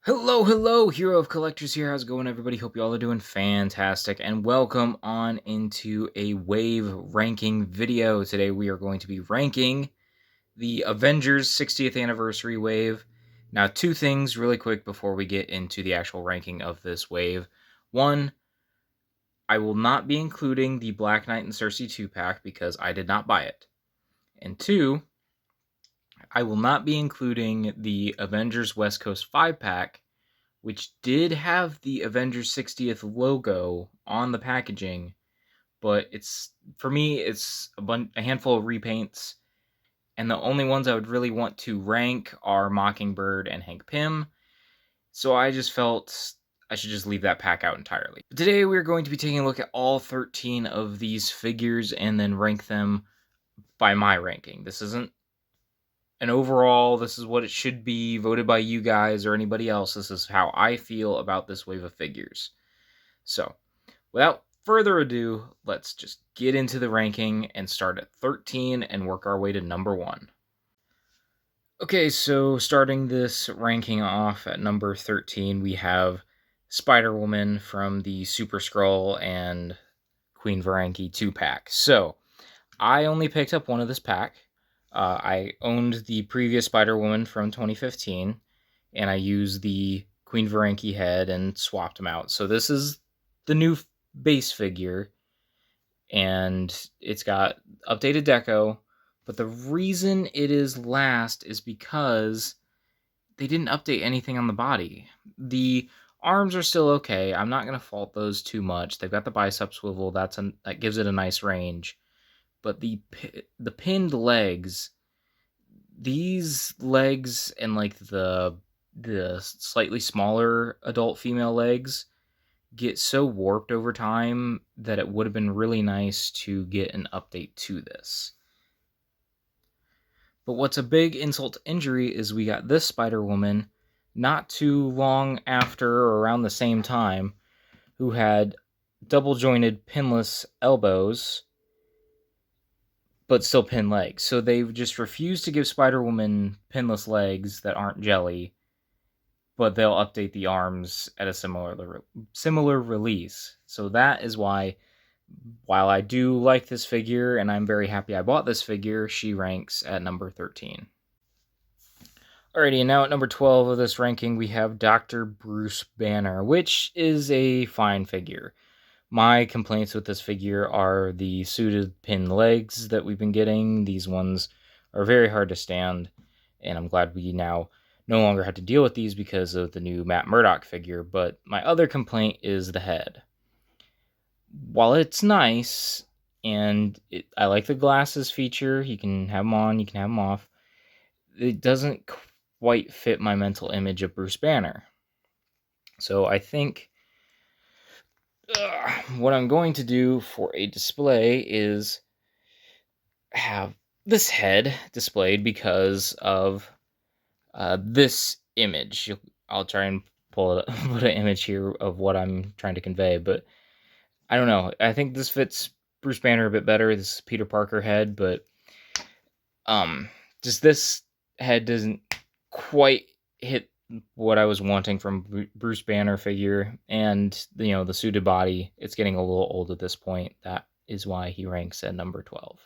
Hello, Hero of Collectors here. How's it going, everybody? Hope you all are doing fantastic, and welcome on into a wave ranking video. Today we are going to be ranking the Avengers 60th Anniversary wave. Now, two things really quick before we get into the actual ranking of this wave. One, I will not be including the Black Knight and Cersei 2-pack because I did not buy it. And two, I will not be including the Avengers West Coast 5-pack, which did have the Avengers 60th logo on the packaging, but for me, it's a handful of repaints, and the only ones I would really want to rank are Mockingbird and Hank Pym, so I just felt I should just leave that pack out entirely. Today, we're going to be taking a look at all 13 of these figures and then rank them by my ranking. This isn't an overall, this is what it should be, voted by you guys or anybody else. This is how I feel about this wave of figures. So, without further ado, let's just get into the ranking and start at 13 and work our way to number 1. Okay, so starting this ranking off at number 13, we have Spider-Woman from the Super-Skrull and Queen Varanki 2-pack. So, I only picked up one of this pack. I owned the previous Spider-Woman from 2015, and I used the Queen Varanki head and swapped them out. So this is the new base figure, and it's got updated deco, but the reason it is last is because they didn't update anything on the body. The arms are still okay. I'm not going to fault those too much. They've got the bicep swivel. That gives it a nice range. But the pinned legs, these legs and like the slightly smaller adult female legs get so warped over time that it would have been really nice to get an update to this. But what's a big insult to injury is we got this Spider-Woman not too long after or around the same time who had double-jointed pinless elbows but still pin legs. So they've just refused to give Spider-Woman pinless legs that aren't jelly, but they'll update the arms at a similar release. So that is why, while I do like this figure, and I'm very happy I bought this figure, she ranks at number 13. Alrighty, and now at number 12 of this ranking, we have Dr. Bruce Banner, which is a fine figure. My complaints with this figure are the suited pin legs that we've been getting. These ones are very hard to stand, and I'm glad we now no longer have to deal with these because of the new Matt Murdock figure. But my other complaint is the head. While it's nice, and I like the glasses feature, you can have them on, you can have them off, it doesn't quite fit my mental image of Bruce Banner. So I think what I'm going to do for a display is have this head displayed because of this image. I'll try and put an image here of what I'm trying to convey, but I don't know. I think this fits Bruce Banner a bit better. This is Peter Parker head, but just this head doesn't quite hit what I was wanting from Bruce Banner figure, and the suited body, it's getting a little old at this point. That is why he ranks at number 12.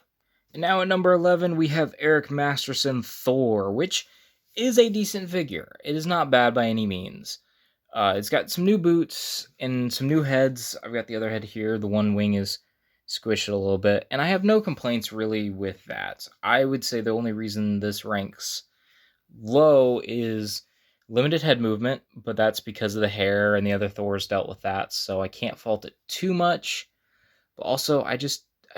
And now at number 11, we have Eric Masterson Thor, which is a decent figure. It is not bad by any means. It's got some new boots and some new heads. I've got the other head here. The one wing is squished a little bit, and I have no complaints really with that. I would say the only reason this ranks low is limited head movement, but that's because of the hair, and the other Thors dealt with that, so I can't fault it too much. But also, I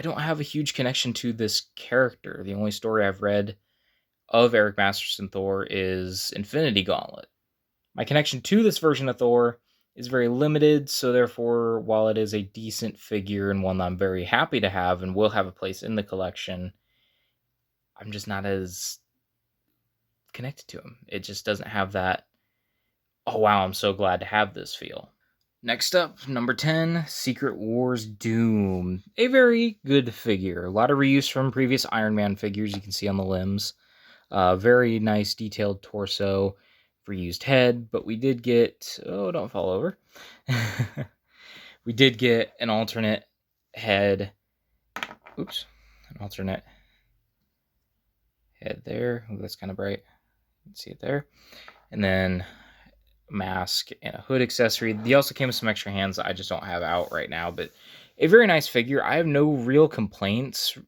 don't have a huge connection to this character. The only story I've read of Eric Masterson Thor is Infinity Gauntlet. My connection to this version of Thor is very limited, so therefore, while it is a decent figure and one that I'm very happy to have and will have a place in the collection, I'm just not as connected to him. It just doesn't have that, oh wow, I'm so glad to have this feel. Next up, number 10, Secret Wars Doom. A very good figure. A lot of reuse from previous Iron Man figures you can see on the limbs. Very nice detailed torso. reused head, but we did get, oh, don't fall over. We did get an alternate head. Oops, an alternate head there. Ooh, that's kind of bright. You can see it there. And then mask and a hood accessory. He also came with some extra hands that I just don't have out right now, but a very nice figure. I have no real complaints,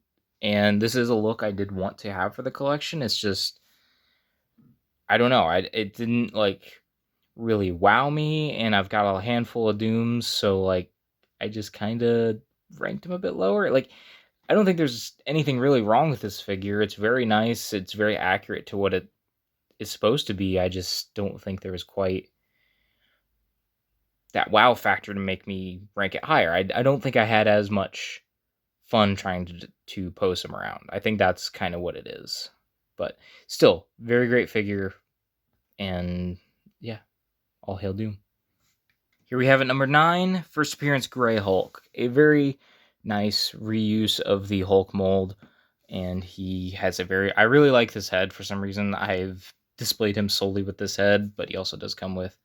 and this is a look I did want to have for the collection. It's just, I don't know. It didn't like really wow me, and I've got a handful of dooms, so like I just kind of ranked him a bit lower. Like, I don't think there's anything really wrong with this figure. It's very nice. It's very accurate to what it is supposed to be. I just don't think there was quite that wow factor to make me rank it higher. I don't think I had as much fun trying to pose him around. I think that's kind of what it is. But still, very great figure. And yeah, all hail Doom. Here we have it, number 9, first appearance Grey Hulk. A very nice reuse of the Hulk mold. And he has a very, I really like this head for some reason. I've displayed him solely with this head, but he also does come with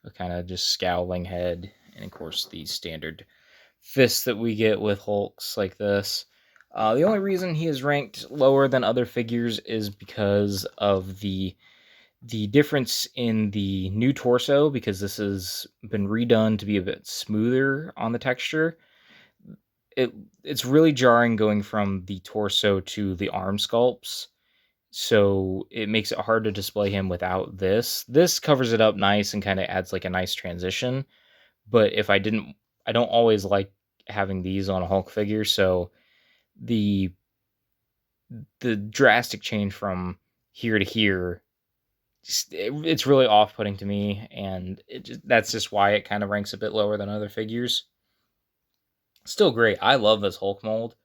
a kind of just scowling head, and of course the standard fists that we get with Hulks like this. The only reason he is ranked lower than other figures is because of the difference in the new torso, because this has been redone to be a bit smoother on the texture. It's really jarring going from the torso to the arm sculpts. So it makes it hard to display him without this. This covers it up nice and kind of adds like a nice transition. But if I didn't, I don't always like having these on a Hulk figure. So the drastic change from here to here, it's really off-putting to me, and that's just why it kind of ranks a bit lower than other figures. Still great. I love this Hulk mold.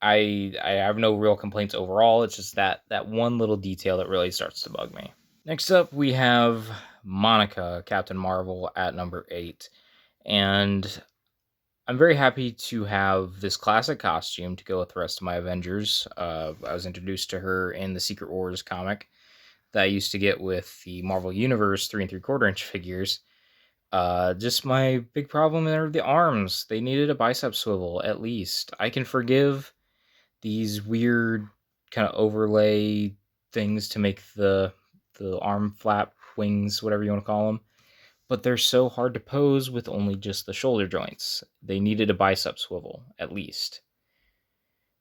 I have no real complaints overall. It's just that one little detail that really starts to bug me. Next up, we have Monica, Captain Marvel, at number 8. And I'm very happy to have this classic costume to go with the rest of my Avengers. I was introduced to her in the Secret Wars comic that I used to get with the Marvel Universe 3 3/4 inch figures. Just my big problem are the arms. They needed a bicep swivel, at least. I can forgive these weird kind of overlay things to make the arm flap wings, whatever you want to call them, but they're so hard to pose with only just the shoulder joints. They needed a bicep swivel, at least.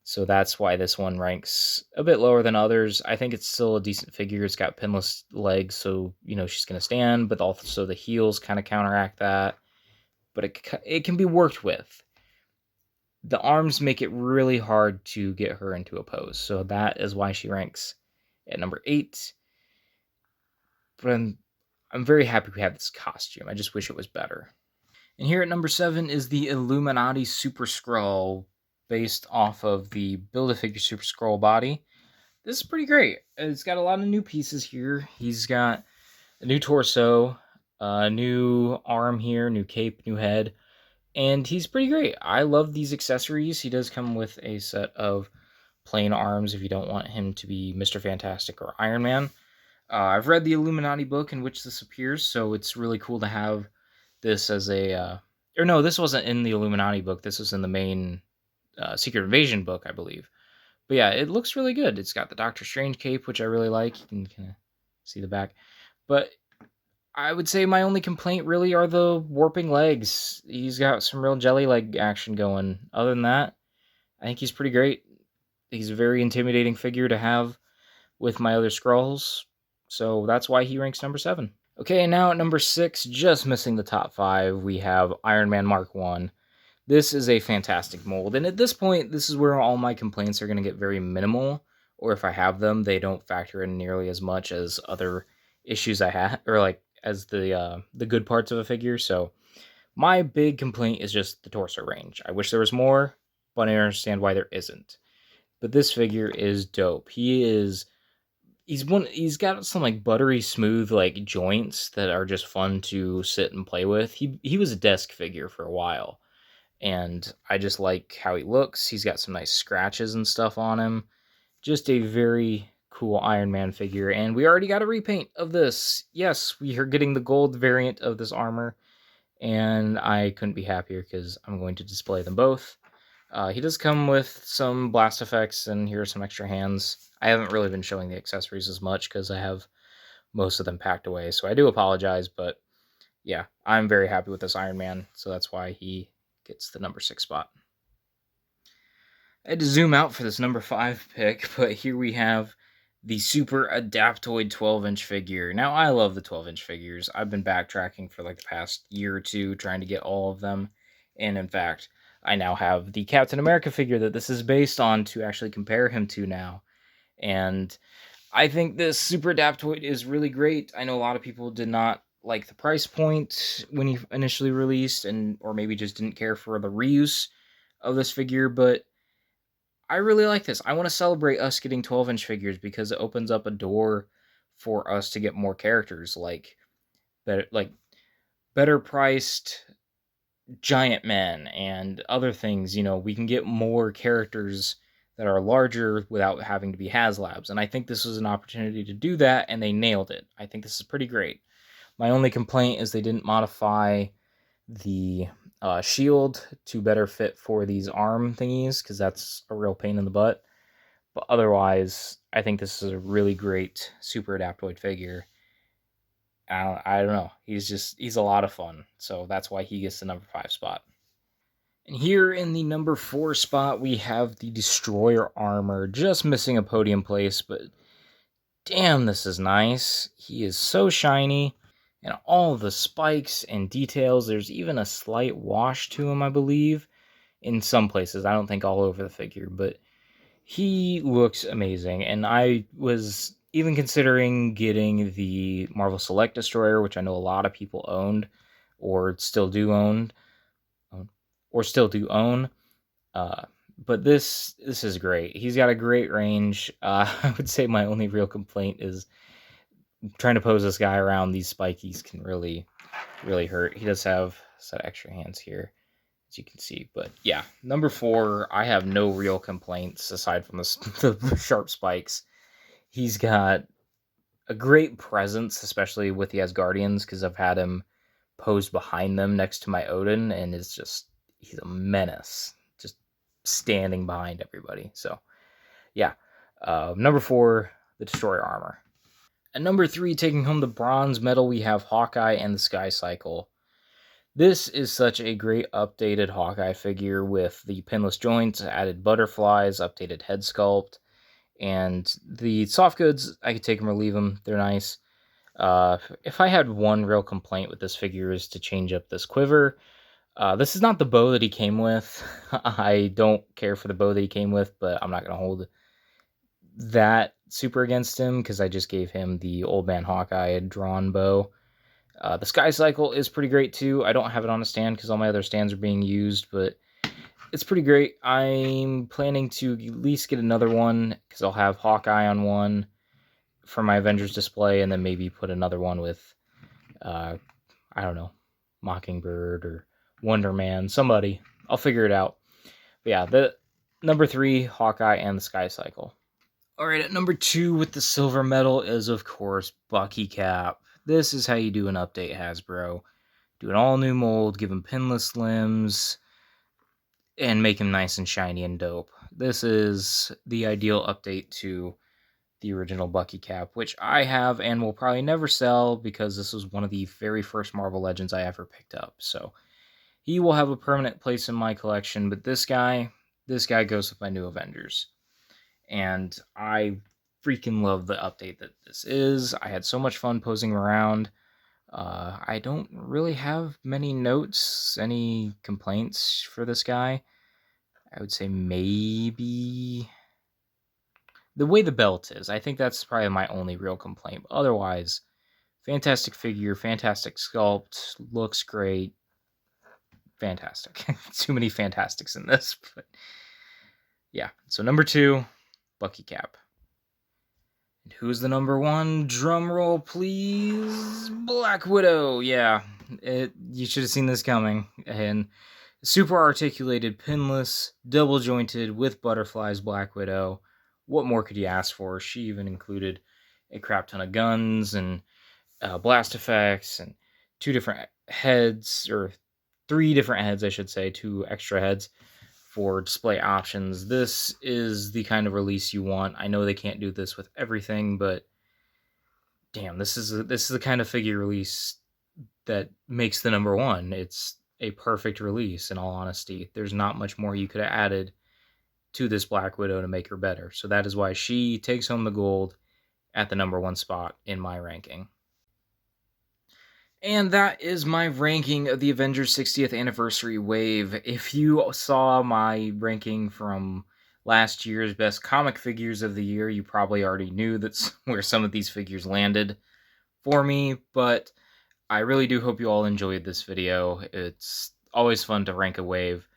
So that's why this one ranks a bit lower than others. I think it's still a decent figure. It's got pinless legs, so, you know, she's going to stand, but also the heels kind of counteract that. But it can be worked with. The arms make it really hard to get her into a pose, so that is why she ranks at number 8. But I'm very happy we have this costume. I just wish it was better. And here at number 7 is the Illuminati Super-Skrull, based off of the Build-A-Figure Super-Skrull body. This is pretty great. It's got a lot of new pieces here. He's got a new torso, a new arm here, new cape, new head, and he's pretty great. I love these accessories. He does come with a set of plain arms if you don't want him to be Mr. Fantastic or Iron Man. I've read the Illuminati book in which this appears, so it's really cool to have this as a... or no, this wasn't in the Illuminati book. This was in the main Secret Invasion book, I believe. But yeah, it looks really good. It's got the Doctor Strange cape, which I really like. You can kind of see the back. But I would say my only complaint really are the warping legs. He's got some real jelly leg action going. Other than that, I think he's pretty great. He's a very intimidating figure to have with my other Skrulls. So that's why he ranks number 7. Okay, now at number 6, just missing the top 5, we have Iron Man Mark 1. This is a fantastic mold, and at this point, this is where all my complaints are going to get very minimal, or if I have them, they don't factor in nearly as much as other issues I have, or like as the good parts of a figure. So my big complaint is just the torso range. I wish there was more, but I understand why there isn't. But this figure is dope. He's got some like buttery smooth like joints that are just fun to sit and play with. He was a desk figure for a while, and I just like how he looks. He's got some nice scratches and stuff on him. Just a very cool Iron Man figure, and we already got a repaint of this. Yes, we are getting the gold variant of this armor, and I couldn't be happier because I'm going to display them both. He does come with some blast effects, and here are some extra hands. I haven't really been showing the accessories as much because I have most of them packed away, so I do apologize, but yeah, I'm very happy with this Iron Man, so that's why he gets the number 6 spot. I had to zoom out for this number 5 pick, but here we have the Super-Adaptoid 12-inch figure. Now, I love the 12-inch figures. I've been backtracking for like the past year or two trying to get all of them, and in fact, I now have the Captain America figure that this is based on to actually compare him to now, and I think this Super-Adaptoid is really great. I know a lot of people did not like the price point when he initially released, or maybe just didn't care for the reuse of this figure, but I really like this. I want to celebrate us getting 12-inch figures because it opens up a door for us to get more characters better priced giant men and other things. We can get more characters that are larger without having to be HasLabs, and I think this was an opportunity to do that, and they nailed it. I think this is pretty great. My only complaint is they didn't modify the shield to better fit for these arm thingies, because that's a real pain in the butt. But otherwise, I think this is a really great Super-Adaptoid figure. I don't know. He's a lot of fun. So that's why he gets the number 5 spot. And here in the number 4 spot, we have the Destroyer armor. Just missing a podium place, but damn, this is nice. He is so shiny. And all the spikes and details. There's even a slight wash to him, I believe. In some places. I don't think all over the figure, but he looks amazing, and I was even considering getting the Marvel Select Destroyer, which I know a lot of people owned, or still do own, or still do own. But this is great. He's got a great range. I would say my only real complaint is trying to pose this guy around these spikies can really hurt. He does have a set of extra hands here, as you can see. But yeah, number 4, I have no real complaints aside from the sharp spikes. He's got a great presence, especially with the Asgardians, because I've had him posed behind them next to my Odin, and he's a menace, just standing behind everybody. So yeah, number 4, the Destroyer armor. At number 3, taking home the bronze medal, we have Hawkeye and the Sky Cycle. This is such a great updated Hawkeye figure with the pinless joints, added butterflies, updated head sculpt, and the soft goods, I could take them or leave them. They're nice. If I had one real complaint with this figure is to change up this quiver. This is not the bow that he came with. I don't care for the bow that he came with, but I'm not going to hold that super against him because I just gave him the Old Man Hawkeye drawn bow. The Sky Cycle is pretty great too. I don't have it on a stand because all my other stands are being used, but it's pretty great. I'm planning to at least get another one because I'll have Hawkeye on one for my Avengers display, and then maybe put another one with, I don't know, Mockingbird or Wonder Man, somebody. I'll figure it out. But yeah, the number 3, Hawkeye and the Sky Cycle. All right, at number 2 with the silver medal is, of course, Bucky Cap. This is how you do an update, Hasbro. Do an all-new mold, give him pinless limbs, and make him nice and shiny and dope. This is the ideal update to the original Bucky Cap, which I have and will probably never sell because this was one of the very first Marvel Legends I ever picked up. So he will have a permanent place in my collection, but this guy goes with my new Avengers. And I freaking love the update that this is. I had so much fun posing around. I don't really have many notes, any complaints for this guy. I would say maybe the way the belt is. I think that's probably my only real complaint. Otherwise, fantastic figure, fantastic sculpt, looks great. Fantastic. Too many fantastics in this, but yeah. So number 2, Bucky Cap. And who's the number 1? Drum roll, please. Black Widow. Yeah, you should have seen this coming. And super articulated, pinless, double jointed with butterflies Black Widow what more could you ask for? She even included a crap ton of guns and blast effects and 2 different heads, or 3 different heads, I should say, 2 extra heads for display options. This is the kind of release you want. I know they can't do this with everything, but damn, this is the kind of figure release that makes the #1. It's a perfect release, in all honesty. There's not much more you could have added to this Black Widow to make her better. So that is why she takes home the gold at the #1 spot in my ranking. And that is my ranking of the Avengers 60th Anniversary Wave. If you saw my ranking from last year's Best Comic Figures of the Year, you probably already knew that's where some of these figures landed for me, but I really do hope you all enjoyed this video. It's always fun to rank a wave.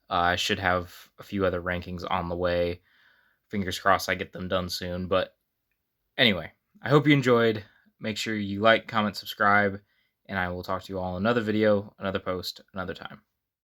I should have a few other rankings on the way. Fingers crossed I get them done soon. But anyway, I hope you enjoyed. Make sure you like, comment, subscribe, and I will talk to you all in another video, another post, another time.